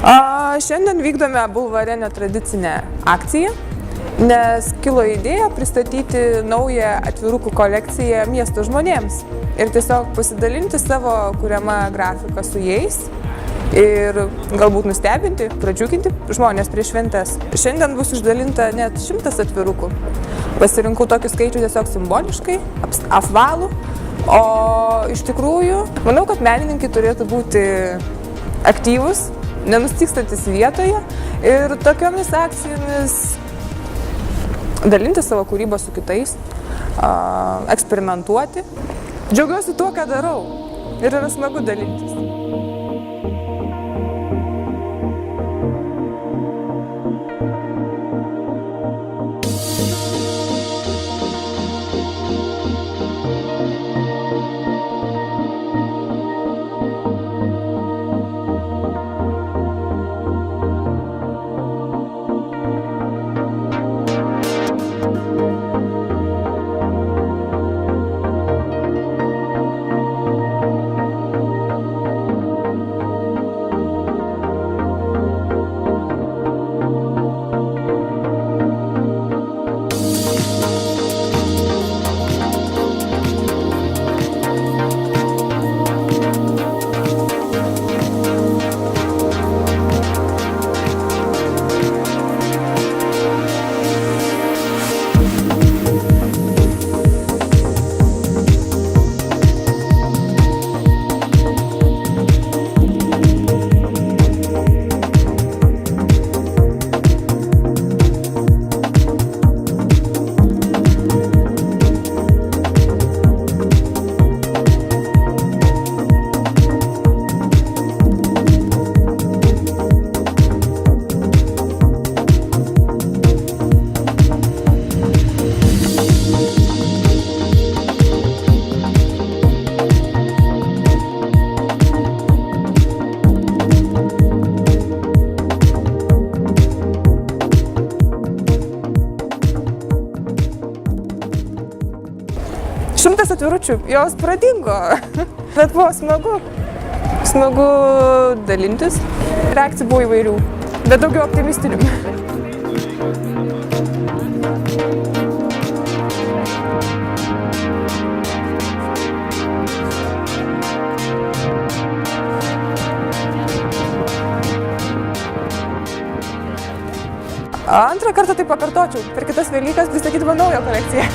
Šiandien vykdome Bulvare netradicinę akciją, nes kilo idėja pristatyti naują atvirukų kolekciją miesto žmonėms ir tiesiog pasidalinti savo kuriamą grafiką su jais ir galbūt nustebinti, pradžiuginti žmonės prieš šventes. Šiandien bus išdalinta net 100 atvirukų. Pasirinkau tokį skaičių tiesiog simboliškai, apvalų, o iš tikrųjų manau, kad menininkai turėtų būti aktyvūs, nenustygstantis vietoje ir tokiomis akcijomis dalinti savo kūrybą su kitais, eksperimentuoti. Džiaugiuosi tuo, ką darau ir yra smagu dalintis. Šimtas atviručių, jos pradingo, bet buvo smagu dalintis. Reakcijų buvo įvairių, bet daugiau optimistinių. Antrą kartą tai pakartočiau, per kitas Velykas pristatydama naują kolekciją.